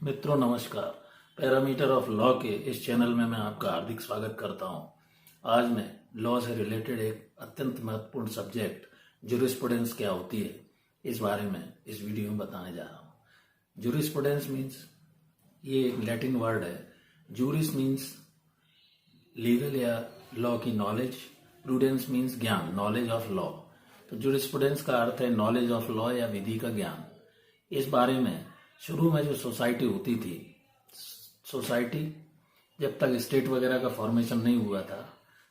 मित्रों नमस्कार। Parameter of law के इस चैनल में मैं आपका हार्दिक स्वागत करता हूं। आज मैं लॉ से रिलेटेड एक अत्यंत महत्वपूर्ण सब्जेक्ट जूरिस्प्रूडेंस क्या होती है इस बारे में इस वीडियो में बताने जा रहा हूं। जूरिस्प्रूडेंस मीन्स ये एक लैटिन वर्ड है। जूरिस मीन्स लीगल या लॉ की नॉलेज, प्रूडेंस मीन्स ज्ञान, नॉलेज ऑफ लॉ। तो जूरिस्प्रूडेंस का अर्थ है नॉलेज ऑफ लॉ या विधि का ज्ञान। इस बारे में शुरू में जो सोसाइटी होती थी, सोसाइटी जब तक स्टेट वगैरह का फॉर्मेशन नहीं हुआ था,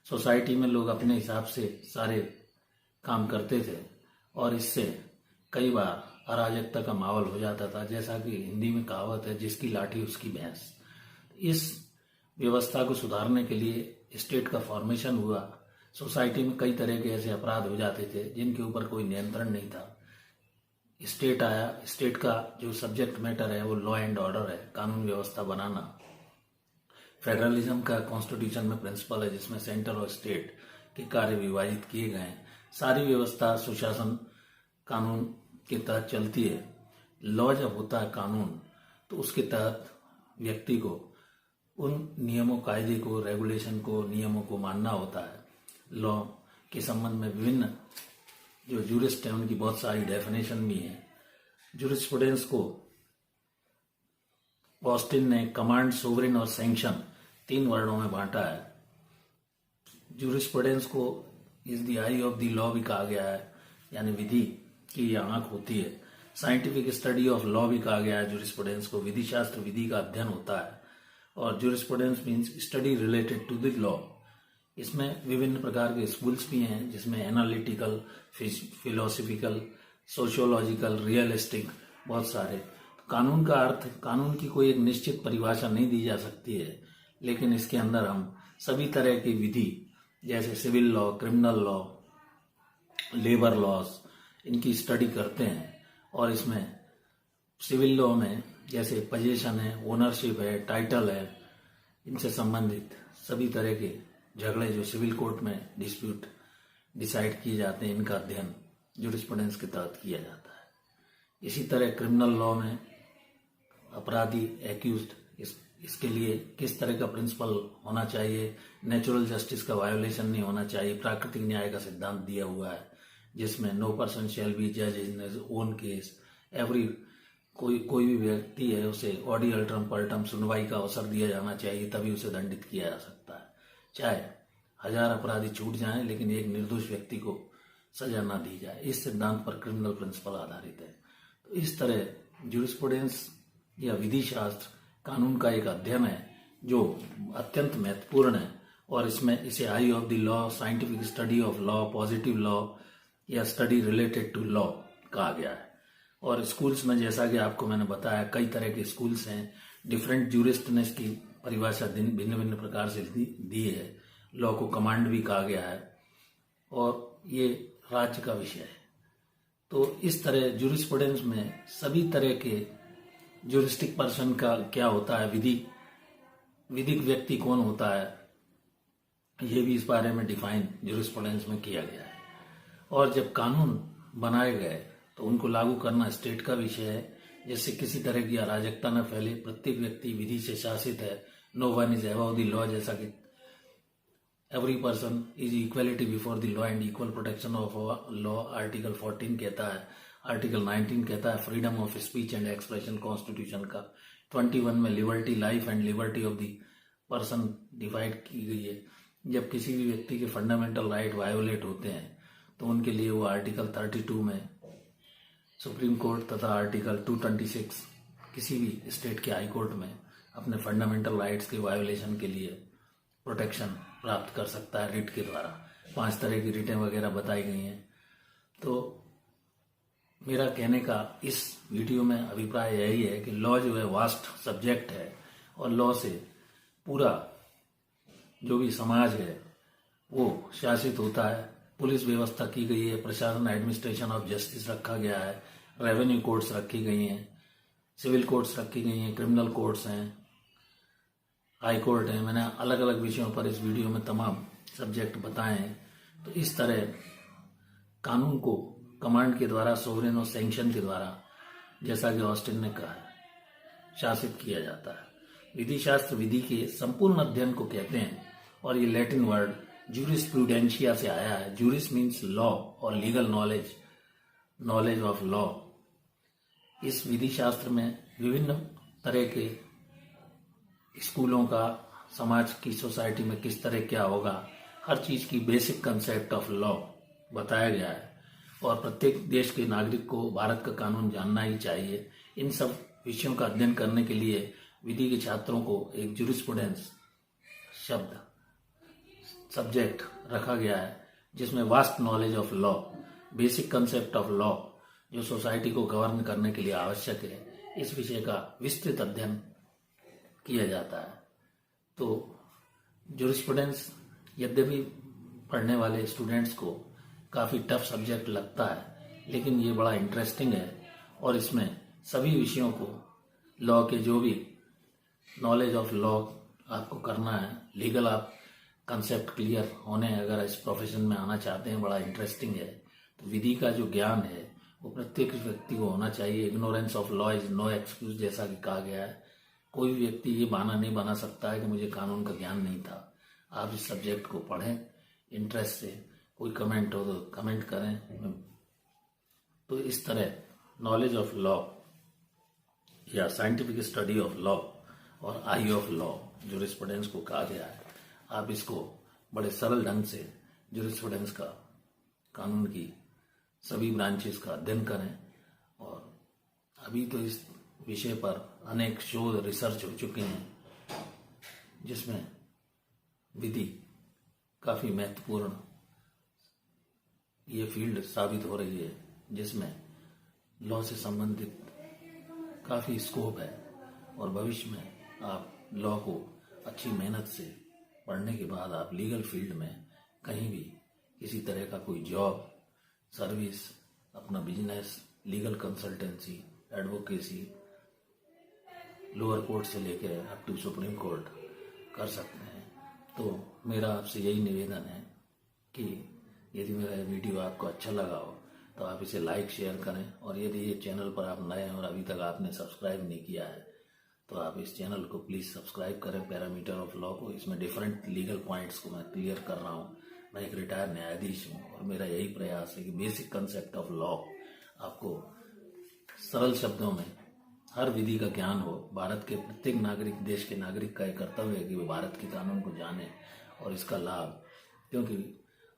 सोसाइटी में लोग अपने हिसाब से सारे काम करते थे और इससे कई बार अराजकता का माहौल हो जाता था। जैसा कि हिंदी में कहावत है, जिसकी लाठी उसकी भैंस। इस व्यवस्था को सुधारने के लिए स्टेट का फॉर्मेशन हुआ। सोसाइटी में कई तरह के ऐसे अपराध हो जाते थे जिनके ऊपर कोई नियंत्रण नहीं था। स्टेट आया। स्टेट का जो सब्जेक्ट मैटर है वो लॉ एंड ऑर्डर है, कानून व्यवस्था बनाना। फेडरलिज्म का कॉन्स्टिट्यूशन में प्रिंसिपल है जिसमें सेंटर और स्टेट के कार्य विभाजित किए गए हैं। सारी व्यवस्था सुशासन कानून के तहत चलती है। लॉ जब होता है कानून, तो उसके तहत व्यक्ति को उन नियमों, कायदे को, रेगुलेशन को, नियमों को मानना होता है। लॉ के संबंध में विभिन्न जो जूरिस्ट है उनकी बहुत सारी डेफिनेशन भी है। जूरिस्प्रूडेंस को ऑस्टिन ने कमांड, सोवरेन और सैंक्शन 3 वर्डों में बांटा है। जूरिस्प्रूडेंस को is the I of the law भी कहा गया है, यानी विधि की यह आंख होती है। साइंटिफिक स्टडी ऑफ लॉ भी कहा गया है जूरिस्प्रूडेंस को। विधि शास्त्र विधि का अध्ययन होता है। और jurisprudence means study related to the law. इसमें विभिन्न प्रकार के स्कूल्स भी हैं जिसमें एनालिटिकल, फिलोसफिकल, सोशियोलॉजिकल, रियलिस्टिक, बहुत सारे। कानून का अर्थ, कानून की कोई एक निश्चित परिभाषा नहीं दी जा सकती है, लेकिन इसके अंदर हम सभी तरह की विधि जैसे civil law, criminal law, labour laws, इनकी स्टडी करते हैं। और इसमें सिविल लॉ में जैसे पोजीशन है, ओनरशिप है, टाइटल है, इनसे संबंधित सभी तरह के झगड़े जो सिविल कोर्ट में डिस्प्यूट डिसाइड किए जाते हैं, इनका अध्ययन जूरिस्प्रूडेंस के तहत किया जाता है। इसी तरह क्रिमिनल लॉ में अपराधी, एक्यूज्ड, इसके लिए किस तरह का प्रिंसिपल होना चाहिए, नेचुरल जस्टिस का वायोलेशन नहीं होना चाहिए, प्राकृतिक न्याय का सिद्धांत दिया हुआ है जिसमें नो पर्सन शैल बी जज in his own case. Every कोई भी व्यक्ति है उसे ऑडी अल्टरम पर्टम सुनवाई का अवसर दिया जाना चाहिए, तभी उसे दंडित किया जा सकता है। चाहे 1000 अपराधी छूट जाएं लेकिन एक निर्दोष व्यक्ति को सजा ना दी जाए। इस सिद्धांत पर क्रिमिनल प्रिंसिपल आधारित है। तो इस तरह जूरिस्प्रूडेंस या विधि शास्त्र कानून का एक अध्ययन है जो अत्यंत महत्वपूर्ण है। और इसमें इसे eye of the law, scientific study of law, positive law या स्टडी रिलेटेड टू लॉ कहा गया है। और स्कूल्स में जैसा कि आपको मैंने बताया, कई तरह के स्कूल्स हैं। डिफरेंट जूरिस्टनेस की परिभाषा भिन्न भिन्न प्रकार से दी है। लॉ को कमांड भी कहा गया है और ये राज्य का विषय है। तो इस तरह जूरिस्प्रूडेंस में सभी तरह के जूरिस्टिक पर्सन का क्या होता है, विधिक व्यक्ति कौन होता है, ये भी इस बारे में डिफाइन जूरिस्प्रूडेंस में किया गया है। और जब कानून बनाए गए तो उनको लागू करना स्टेट का विषय है, जिससे किसी तरह की अराजकता न फैले। प्रत्येक व्यक्ति विधि से शासित है। No one is above the law, जैसा कि every person is equality before the law and equal protection of law article 14 कहता है। आर्टिकल 19 कहता है freedom of speech and expression constitution का। 21 में liberty, life and liberty of the person divide की गई है। जब किसी भी व्यक्ति के फंडामेंटल राइट वायोलेट होते हैं तो उनके लिए वो आर्टिकल 32 में सुप्रीम कोर्ट तथा आर्टिकल 226 किसी भी स्टेट के हाई कोर्ट में अपने फंडामेंटल राइट्स के वायोलेशन के लिए प्रोटेक्शन प्राप्त कर सकता है रिट के द्वारा। 5 तरह की रिटें वगैरह बताई गई हैं। तो मेरा कहने का इस वीडियो में अभिप्राय यही है कि लॉ जो है वास्ट सब्जेक्ट है और लॉ से पूरा जो भी समाज है वो शासित होता है। पुलिस व्यवस्था की गई है, प्रशासन, एडमिनिस्ट्रेशन ऑफ जस्टिस रखा गया है, रेवेन्यू कोर्ट्स रखी गई हैं, सिविल कोर्ट्स रखी गई हैं, क्रिमिनल कोर्ट्स हैं, हाई कोर्ट है। मैंने अलग अलग विषयों पर इस वीडियो में तमाम सब्जेक्ट बताए हैं। तो इस तरह कानून को कमांड के द्वारा, सोवरेन और सैंक्शन के द्वारा, जैसा कि ऑस्टिन ने कहा है, शासित किया जाता है। विधि शास्त्र विधि के संपूर्ण अध्ययन को कहते हैं और ये लैटिन वर्ड ज्यूरिस्प्रूडेंशिया से आया है। ज्यूरिस मीन्स लॉ और legal knowledge, knowledge of law. इस विधि शास्त्र में विभिन्न तरह के स्कूलों का, समाज की, सोसाइटी में किस तरह क्या होगा, हर चीज की बेसिक कंसेप्ट ऑफ लॉ बताया गया है। और प्रत्येक देश के नागरिक को भारत का कानून जानना ही चाहिए। इन सब विषयों का अध्ययन करने के लिए विधि के छात्रों को एक ज्यूरिस्प्रूडेंस शब्द, सब्जेक्ट रखा गया है, जिसमें vast knowledge of law, basic concept of law जो सोसाइटी को गवर्न करने के लिए आवश्यक है, इस विषय का विस्तृत अध्ययन किया जाता है। तो ज्यूरिस्प्रूडेंस यद्यपि पढ़ने वाले स्टूडेंट्स को काफ़ी टफ सब्जेक्ट लगता है, लेकिन ये बड़ा इंटरेस्टिंग है और इसमें सभी विषयों को, लॉ के जो भी नॉलेज ऑफ लॉ आपको करना है, लीगल आप कंसेप्ट क्लियर होने, अगर इस प्रोफेशन में आना चाहते हैं, बड़ा इंटरेस्टिंग है। तो विधि का जो ज्ञान है वो प्रत्येक व्यक्ति को होना चाहिए। Ignorance of law is no excuse, जैसा कि कहा गया है। कोई भी व्यक्ति ये बहाना नहीं बना सकता है कि मुझे कानून का ज्ञान नहीं था। आप इस सब्जेक्ट को पढ़ें इंटरेस्ट से। कोई कमेंट हो तो कमेंट करें। तो इस तरह नॉलेज ऑफ लॉ या साइंटिफिक स्टडी ऑफ लॉ और आई ऑफ लॉ ज्यूरिस्प्रूडेंस को कहा गया है। आप इसको बड़े सरल ढंग से ज्यूरिस्प्रूडेंस का, कानून की सभी ब्रांचेस का अध्ययन करें। और अभी तो इस विषय पर अनेक शोध, रिसर्च हो चुके हैं, जिसमें विधि काफी महत्वपूर्ण ये फील्ड साबित हो रही है, जिसमें लॉ से संबंधित काफी स्कोप है। और भविष्य में आप लॉ को अच्छी मेहनत से पढ़ने के बाद आप लीगल फील्ड में कहीं भी किसी तरह का कोई जॉब, सर्विस, अपना business, legal consultancy, advocacy, lower court से लेकर अप टू सुप्रीम कोर्ट कर सकते हैं। तो मेरा आपसे यही निवेदन है कि यदि मेरा वीडियो आपको अच्छा लगा हो तो आप इसे लाइक, शेयर करें। और यदि ये चैनल पर आप नए हैं और अभी तक आपने सब्सक्राइब नहीं किया है तो आप इस चैनल को प्लीज़ सब्सक्राइब करें, पैरामीटर ऑफ लॉ को। इसमें डिफरेंट लीगल पॉइंट्स को मैं क्लियर कर रहा हूँ। मैं एक रिटायर्ड न्यायाधीश हूँ और मेरा यही प्रयास है कि बेसिक कंसेप्ट ऑफ लॉ आपको सरल शब्दों में हर विधि का ज्ञान हो। भारत के प्रत्येक नागरिक, देश के नागरिक का एक कर्तव्य है कि वो भारत के कानून को जाने और इसका लाभ, क्योंकि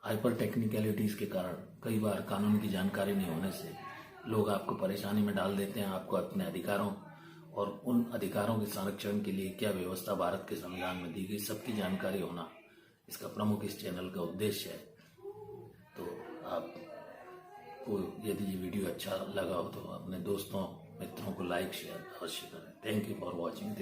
हाइपर टेक्निकलिटीज के कारण कई बार कानून की जानकारी नहीं होने से लोग आपको परेशानी में डाल देते हैं। आपको अपने अधिकारों और उन अधिकारों के संरक्षण के लिए क्या व्यवस्था भारत के संविधान में दी गई, सबकी जानकारी होना इसका प्रमुख इस चैनल का उद्देश्य है। तो आपको यदि ये वीडियो अच्छा लगा हो तो अपने दोस्तों, मित्रों को लाइक, शेयर अवश्य करें। Thank you for watching.